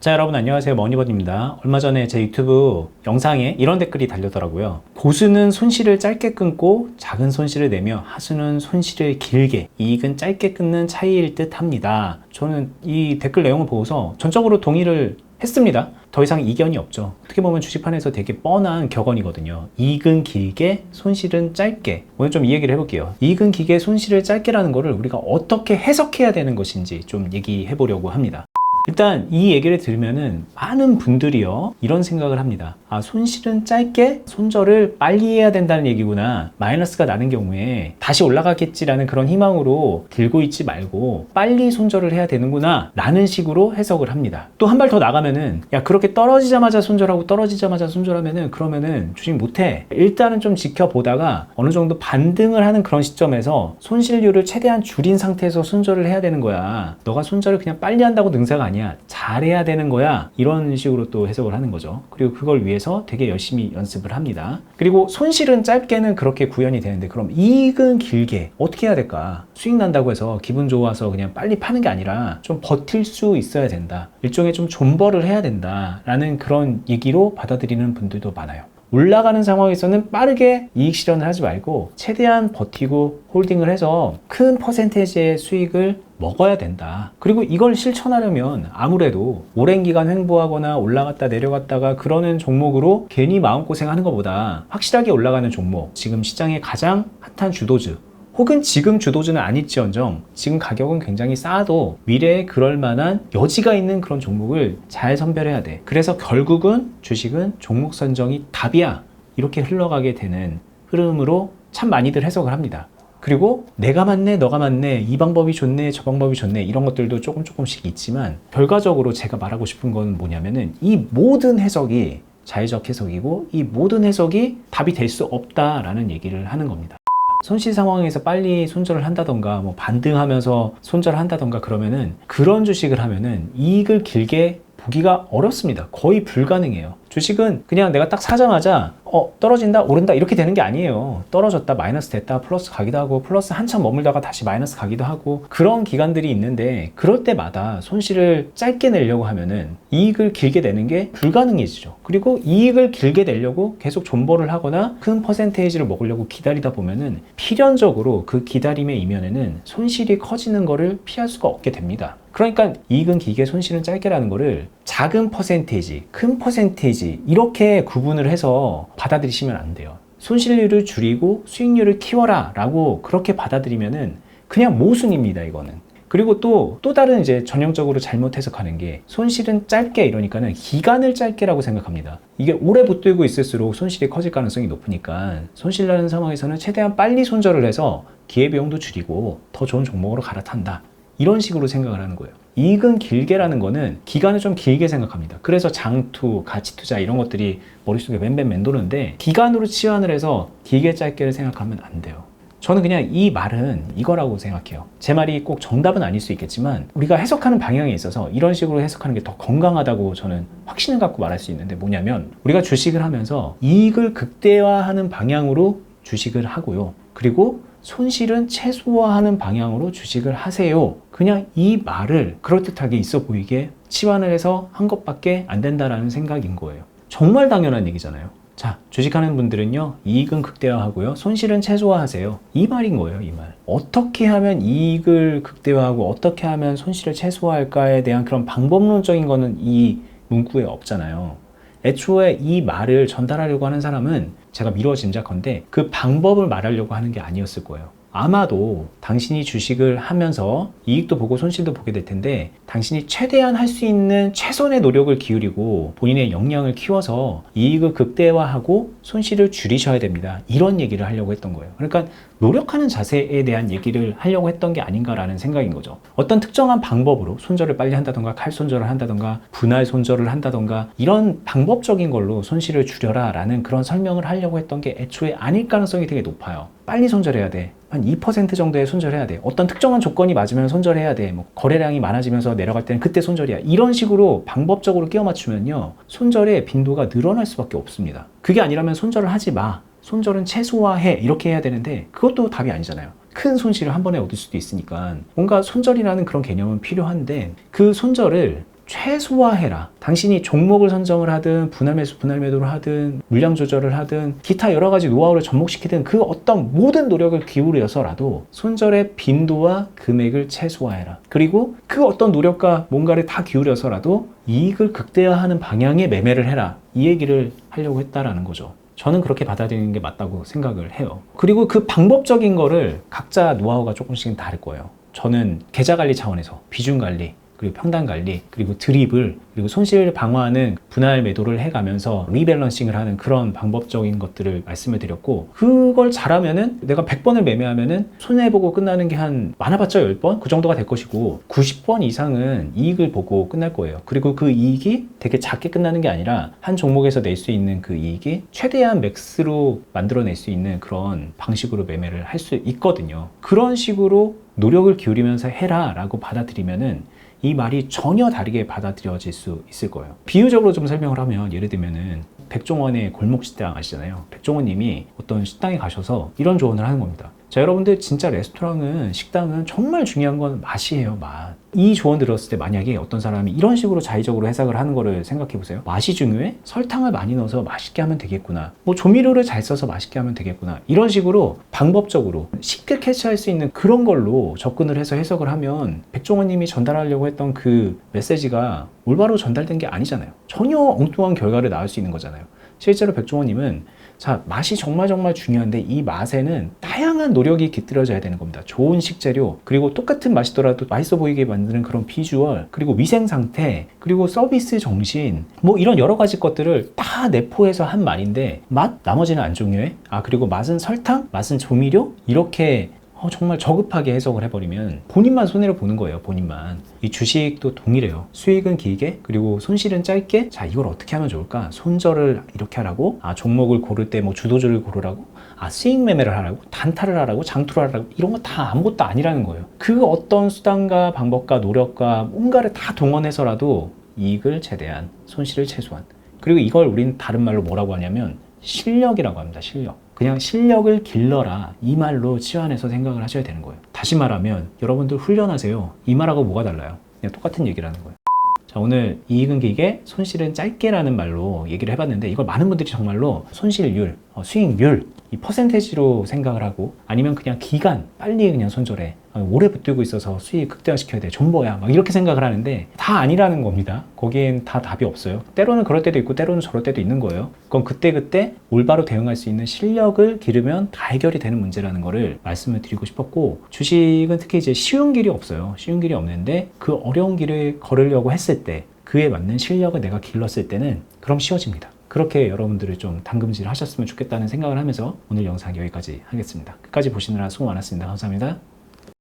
자, 여러분 안녕하세요. 머니버디입니다. 얼마 전에 제 유튜브 영상에 이런 댓글이 달렸더라고요. 고수는 손실을 짧게 끊고 작은 손실을 내며 하수는 손실을 길게, 이익은 짧게 끊는 차이일 듯 합니다. 저는 이 댓글 내용을 보고서 전적으로 동의를 했습니다. 더 이상 이견이 없죠. 어떻게 보면 주식판에서 되게 뻔한 격언이거든요. 이익은 길게, 손실은 짧게. 오늘 좀 이 얘기를 해볼게요. 이익은 길게, 손실을 짧게라는 거를 우리가 어떻게 해석해야 되는 것인지 좀 얘기해 보려고 합니다. 일단 이 얘기를 들으면은 많은 분들이요 이런 생각을 합니다. 아, 손실은 짧게, 손절을 빨리 해야 된다는 얘기구나. 마이너스가 나는 경우에 다시 올라가겠지라는 그런 희망으로 들고 있지 말고 빨리 손절을 해야 되는구나 라는 식으로 해석을 합니다. 또 한 발 더 나가면은 야, 그렇게 떨어지자마자 손절하고 떨어지자마자 손절하면은 그러면은 주식 못해. 일단은 좀 지켜보다가 어느 정도 반등을 하는 그런 시점에서 손실률을 최대한 줄인 상태에서 손절을 해야 되는 거야. 너가 손절을 그냥 빨리 한다고 능사가 아니야. 잘해야 되는 거야. 이런 식으로 또 해석을 하는 거죠. 그리고 그걸 위해서 되게 열심히 연습을 합니다. 그리고 손실은 짧게는 그렇게 구현이 되는데 그럼 이익은 길게 어떻게 해야 될까? 수익 난다고 해서 기분 좋아서 그냥 빨리 파는 게 아니라 좀 버틸 수 있어야 된다. 일종의 좀 존버를 해야 된다라는 그런 얘기로 받아들이는 분들도 많아요. 올라가는 상황에서는 빠르게 이익 실현을 하지 말고 최대한 버티고 홀딩을 해서 큰 퍼센테이지의 수익을 먹어야 된다. 그리고 이걸 실천하려면 아무래도 오랜 기간 횡보하거나 올라갔다 내려갔다가 그러는 종목으로 괜히 마음고생하는 것보다 확실하게 올라가는 종목, 지금 시장의 가장 핫한 주도주, 혹은 지금 주도주는 아닐지언정 지금 가격은 굉장히 싸도 미래에 그럴 만한 여지가 있는 그런 종목을 잘 선별해야 돼. 그래서 결국은 주식은 종목 선정이 답이야. 이렇게 흘러가게 되는 흐름으로 참 많이들 해석을 합니다. 그리고 내가 맞네, 너가 맞네, 이 방법이 좋네, 저 방법이 좋네, 이런 것들도 조금씩 있지만 결과적으로 제가 말하고 싶은 건 뭐냐면은 이 모든 해석이 자의적 해석이고 이 모든 해석이 답이 될 수 없다라는 얘기를 하는 겁니다. 손실 상황에서 빨리 손절을 한다던가 뭐 반등하면서 손절을 한다던가 그러면은 그런 주식을 하면은 이익을 길게 보기가 어렵습니다. 거의 불가능해요. 주식은 그냥 내가 딱 사자마자 떨어진다 오른다 이렇게 되는 게 아니에요. 떨어졌다 마이너스 됐다 플러스 가기도 하고 플러스 한참 머물다가 다시 마이너스 가기도 하고 그런 기간들이 있는데 그럴 때마다 손실을 짧게 내려고 하면은 이익을 길게 내는 게 불가능해지죠. 그리고 이익을 길게 내려고 계속 존버를 하거나 큰 퍼센테이지를 먹으려고 기다리다 보면은 필연적으로 그 기다림의 이면에는 손실이 커지는 거를 피할 수가 없게 됩니다. 그러니까 이익은 길게 손실은 짧게라는 거를 작은 퍼센테이지, 큰 퍼센테이지 이렇게 구분을 해서 받아들이시면 안 돼요. 손실률을 줄이고 수익률을 키워라 라고 그렇게 받아들이면은 그냥 모순입니다, 이거는. 그리고 또 다른 이제 전형적으로 잘못 해석하는 게 손실은 짧게 이러니까는 기간을 짧게라고 생각합니다. 이게 오래 붙들고 있을수록 손실이 커질 가능성이 높으니까 손실 나는 상황에서는 최대한 빨리 손절을 해서 기회비용도 줄이고 더 좋은 종목으로 갈아탄다. 이런 식으로 생각을 하는 거예요. 이익은 길게라는 거는 기간을 좀 길게 생각합니다. 그래서 장투, 가치투자 이런 것들이 머릿속에 맨 도는데 기간으로 치환을 해서 길게 짧게를 생각하면 안 돼요. 저는 그냥 이 말은 이거라고 생각해요. 제 말이 꼭 정답은 아닐 수 있겠지만 우리가 해석하는 방향에 있어서 이런 식으로 해석하는 게 더 건강하다고 저는 확신을 갖고 말할 수 있는데 뭐냐면 우리가 주식을 하면서 이익을 극대화하는 방향으로 주식을 하고요. 그리고 손실은 최소화하는 방향으로 주식을 하세요. 그냥 이 말을 그럴듯하게 있어 보이게 치환을 해서 한 것밖에 안 된다라는 생각인 거예요. 정말 당연한 얘기잖아요. 자, 주식하는 분들은요, 이익은 극대화하고요, 손실은 최소화하세요. 이 말인 거예요, 이 말. 어떻게 하면 이익을 극대화하고 어떻게 하면 손실을 최소화할까에 대한 그런 방법론적인 거는 이 문구에 없잖아요. 애초에 이 말을 전달하려고 하는 사람은 제가 미뤄 짐작컨대 그 방법을 말하려고 하는 게 아니었을 거예요. 아마도 당신이 주식을 하면서 이익도 보고 손실도 보게 될 텐데 당신이 최대한 할 수 있는 최선의 노력을 기울이고 본인의 역량을 키워서 이익을 극대화하고 손실을 줄이셔야 됩니다. 이런 얘기를 하려고 했던 거예요. 그러니까 노력하는 자세에 대한 얘기를 하려고 했던 게 아닌가라는 생각인 거죠. 어떤 특정한 방법으로 손절을 빨리 한다던가 칼 손절을 한다던가 분할 손절을 한다던가 이런 방법적인 걸로 손실을 줄여라 라는 그런 설명을 하려고 했던 게 애초에 아닐 가능성이 되게 높아요. 빨리 손절해야 돼. 한 2% 정도에 손절해야 돼. 어떤 특정한 조건이 맞으면 손절해야 돼. 뭐 거래량이 많아지면서 내려갈 때는 그때 손절이야. 이런 식으로 방법적으로 끼워 맞추면요, 손절의 빈도가 늘어날 수밖에 없습니다. 그게 아니라면 손절을 하지 마. 손절은 최소화해. 이렇게 해야 되는데 그것도 답이 아니잖아요. 큰 손실을 한 번에 얻을 수도 있으니까 뭔가 손절이라는 그런 개념은 필요한데 그 손절을 최소화해라. 당신이 종목을 선정을 하든 분할 매수, 분할 매도를 하든 물량 조절을 하든 기타 여러 가지 노하우를 접목시키든 그 어떤 모든 노력을 기울여서라도 손절의 빈도와 금액을 최소화해라. 그리고 그 어떤 노력과 뭔가를 다 기울여서라도 이익을 극대화하는 방향의 매매를 해라. 이 얘기를 하려고 했다라는 거죠. 저는 그렇게 받아들이는 게 맞다고 생각을 해요. 그리고 그 방법적인 거를 각자 노하우가 조금씩은 다를 거예요. 저는 계좌 관리 차원에서 비중 관리, 그리고 평단 관리, 그리고 드립을, 그리고 손실 방어하는 분할 매도를 해가면서 리밸런싱을 하는 그런 방법적인 것들을 말씀을 드렸고, 그걸 잘하면은 내가 100번을 매매하면은 손해보고 끝나는 게 한 많아봤자 10번? 그 정도가 될 것이고 90번 이상은 이익을 보고 끝날 거예요. 그리고 그 이익이 되게 작게 끝나는 게 아니라 한 종목에서 낼 수 있는 그 이익이 최대한 맥스로 만들어낼 수 있는 그런 방식으로 매매를 할 수 있거든요. 그런 식으로 노력을 기울이면서 해라 라고 받아들이면은 이 말이 전혀 다르게 받아들여질 수 있을 거예요. 비유적으로 좀 설명을 하면, 예를 들면은 백종원의 골목식당 아시잖아요. 백종원 님이 어떤 식당에 가셔서 이런 조언을 하는 겁니다. 자, 여러분들 진짜 레스토랑은, 식당은 정말 중요한 건 맛이에요, 맛. 이 조언 들었을 때 만약에 어떤 사람이 이런 식으로 자의적으로 해석을 하는 거를 생각해 보세요. 맛이 중요해? 설탕을 많이 넣어서 맛있게 하면 되겠구나. 뭐 조미료를 잘 써서 맛있게 하면 되겠구나. 이런 식으로 방법적으로 쉽게 캐치할 수 있는 그런 걸로 접근을 해서 해석을 하면 백종원 님이 전달하려고 했던 그 메시지가 올바로 전달된 게 아니잖아요. 전혀 엉뚱한 결과를 낳을 수 있는 거잖아요. 실제로 백종원 님은 자, 맛이 정말 중요한데 이 맛에는 다양한 노력이 깃들어져야 되는 겁니다. 좋은 식재료, 그리고 똑같은 맛이더라도 맛있어 보이게 만드는 그런 비주얼, 그리고 위생 상태, 그리고 서비스 정신, 뭐 이런 여러 가지 것들을 다 내포해서 한 말인데 맛? 나머지는 안 중요해? 아, 그리고 맛은 설탕? 맛은 조미료? 이렇게 정말 저급하게 해석을 해버리면 본인만 손해를 보는 거예요. 본인만. 이 주식도 동일해요. 수익은 길게, 그리고 손실은 짧게. 자, 이걸 어떻게 하면 좋을까? 손절을 이렇게 하라고? 아, 종목을 고를 때 뭐 주도주를 고르라고? 아, 수익 매매를 하라고? 단타를 하라고? 장투를 하라고? 이런 거 다 아무것도 아니라는 거예요. 그 어떤 수단과 방법과 노력과 뭔가를 다 동원해서라도 이익을 최대한, 손실을 최소한. 그리고 이걸 우리는 다른 말로 뭐라고 하냐면 실력이라고 합니다. 실력. 그냥 실력을 길러라, 이 말로 치환해서 생각을 하셔야 되는 거예요. 다시 말하면 여러분들 훈련하세요. 이 말하고 뭐가 달라요? 그냥 똑같은 얘기를 하는 거예요. 자, 오늘 이익은 길게, 손실은 짧게라는 말로 얘기를 해봤는데, 이걸 많은 분들이 정말로 손실률, 수익률, 이 퍼센테이지로 생각을 하고, 아니면 그냥 기간, 빨리 그냥 손절해, 오래 붙들고 있어서 수익 극대화시켜야 돼, 존버야, 막 이렇게 생각을 하는데 다 아니라는 겁니다. 거기엔 다 답이 없어요. 때로는 그럴 때도 있고 때로는 저럴 때도 있는 거예요. 그건 그때그때 올바로 대응할 수 있는 실력을 기르면 다 해결이 되는 문제라는 거를 말씀을 드리고 싶었고, 주식은 특히 이제 쉬운 길이 없어요. 쉬운 길이 없는데 그 어려운 길을 걸으려고 했을 때, 그에 맞는 실력을 내가 길렀을 때는 그럼 쉬워집니다. 그렇게 여러분들을 좀 당금질 하셨으면 좋겠다는 생각을 하면서 오늘 영상 여기까지 하겠습니다. 끝까지 보시느라 수고 많았습니다. 감사합니다.